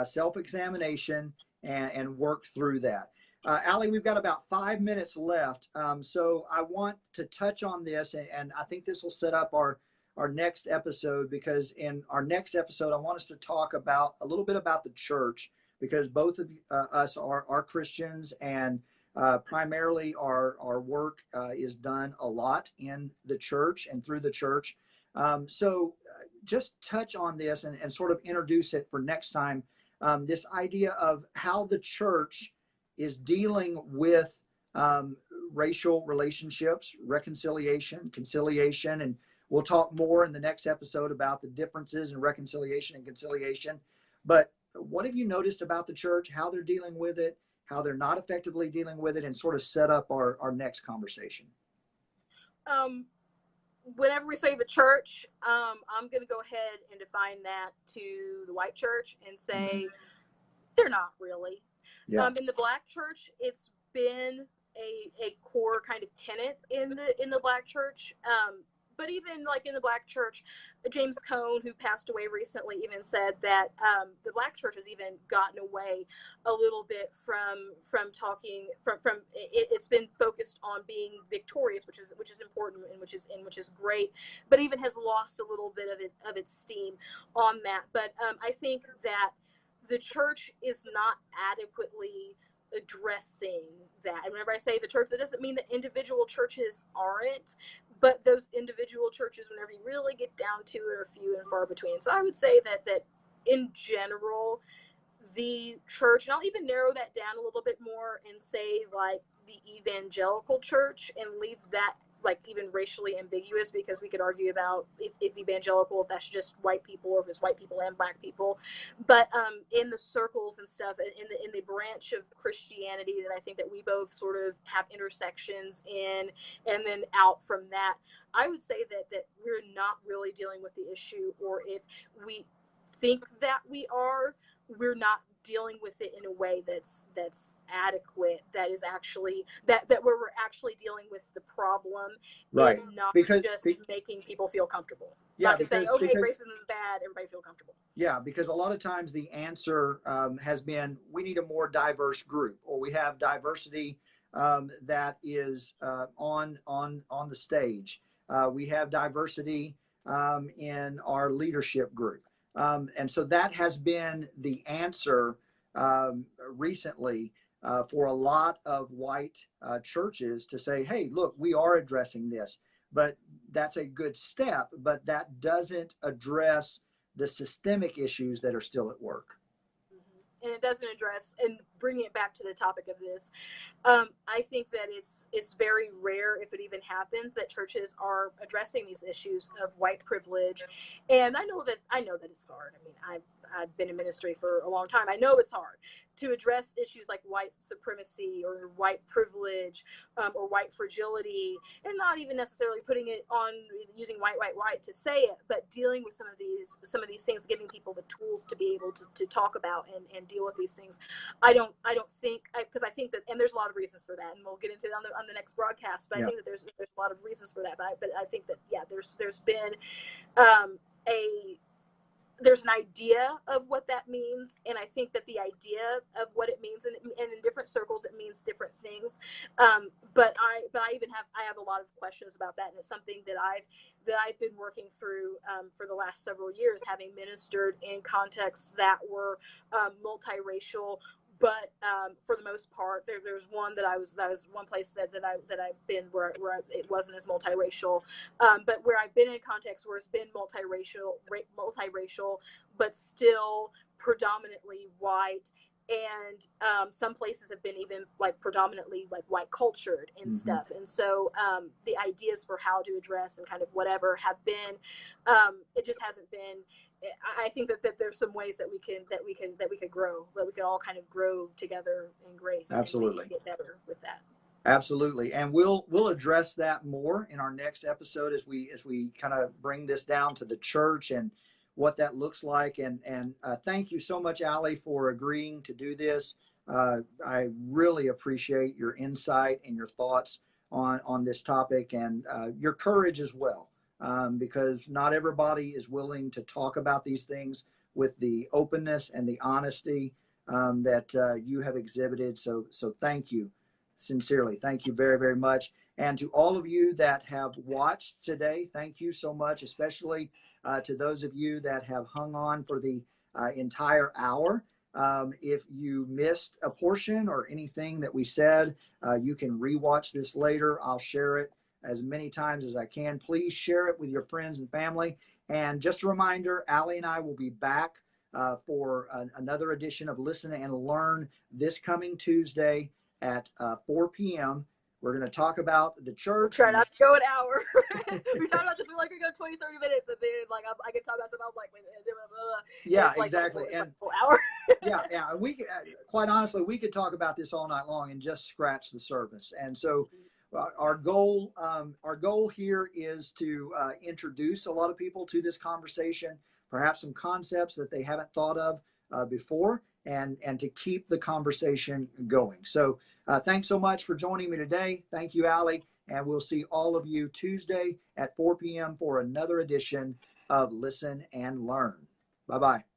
self-examination, and work through that. Allie, we've got about 5 minutes left, so I want to touch on this, and I think this will set up our next episode, because in our next episode, I want us to talk about a little bit about the church, because both of us are Christians, and primarily our work is done a lot in the church and through the church. So just touch on this and sort of introduce it for next time. This idea of how the church is dealing with racial relationships, reconciliation, conciliation, and we'll talk more in the next episode about the differences in reconciliation and conciliation. But what have you noticed about the church, how they're dealing with it, how they're not effectively dealing with it, and sort of set up our next conversation? Whenever we say the church, I'm going to go ahead and define that to the white church and say they're not really. Yeah. In the black church, it's been a core kind of tenet in the black church. But even like in the black church, James Cone, who passed away recently, even said that the black church has even gotten away a little bit from talking from it's been focused on being victorious, which is important and which is great, but even has lost a little bit of its steam on that. But I think that the church is not adequately addressing that. And whenever I say the church, that doesn't mean that individual churches aren't, but those individual churches, whenever you really get down to it, are few and far between. So I would say that in general, the church, and I'll even narrow that down a little bit more and say like the evangelical church, and leave that like even racially ambiguous, because we could argue about if evangelical, if that's just white people or if it's white people and black people. But in the circles and stuff, in the branch of Christianity that I think that we both sort of have intersections in, and then out from that, I would say that we're not really dealing with the issue, or if we think that we are, we're not dealing with it in a way that's adequate, that is actually that where we're actually dealing with the problem, right? And not because making people feel comfortable. Yeah, not just saying, okay, racism is bad, everybody feel comfortable. Yeah, because a lot of times the answer has been, we need a more diverse group, or we have diversity that is on the stage. We have diversity in our leadership group. And so that has been the answer recently for a lot of white churches to say, hey, look, we are addressing this. But that's a good step, but that doesn't address the systemic issues that are still at work. And it doesn't address, and bringing it back to the topic of this, I think that it's very rare, if it even happens, that churches are addressing these issues of white privilege. And I know that it's hard. I mean, I've been in ministry for a long time. I know it's hard to address issues like white supremacy or white privilege, or white fragility, and not even necessarily putting it on using white to say it, but dealing with some of these things, giving people the tools to be able to talk about and deal with these things. I don't think, because I think that, and there's a lot of reasons for that, and we'll get into it on the next broadcast. But I think that there's a lot of reasons for that. But I think that there's been there's an idea of what that means, and I think that the idea of what it means, and in different circles it means different things. But I have a lot of questions about that, and it's something that I've been working through for the last several years, having ministered in contexts that were multiracial. But for the most part, there's one that was one place that I've been where it wasn't as multiracial. But where I've been in contexts where it's been multiracial, but still predominantly white, and some places have been even like predominantly like white cultured and stuff. And so the ideas for how to address and kind of whatever have been, it just hasn't been. I think that there's some ways that we could grow, that we could all kind of grow together in grace. Absolutely. And get better with that. Absolutely. And we'll address that more in our next episode as we kind of bring this down to the church and what that looks like. And thank you so much, Allie, for agreeing to do this. I really appreciate your insight and your thoughts on this topic, and your courage as well. Because not everybody is willing to talk about these things with the openness and the honesty that you have exhibited. So thank you, sincerely. Thank you very, very much. And to all of you that have watched today, thank you so much, especially to those of you that have hung on for the entire hour. If you missed a portion or anything that we said, you can rewatch this later. I'll share it as many times as I can. Please share it with your friends and family. And just a reminder, Allie and I will be back for another edition of Listen and Learn this coming Tuesday at 4 p.m. We're going to talk about the church. Try not to go an hour. We talked about this. We're like, we go 20, 30 minutes, and then like I can talk about something. I'm like, yeah, like, exactly. Like and a full hour. yeah. We could, quite honestly, we could talk about this all night long and just scratch the surface. And so our goal here is to introduce a lot of people to this conversation, perhaps some concepts that they haven't thought of before, and to keep the conversation going. So thanks so much for joining me today. Thank you, Allie, and we'll see all of you Tuesday at 4 p.m. for another edition of Listen and Learn. Bye-bye.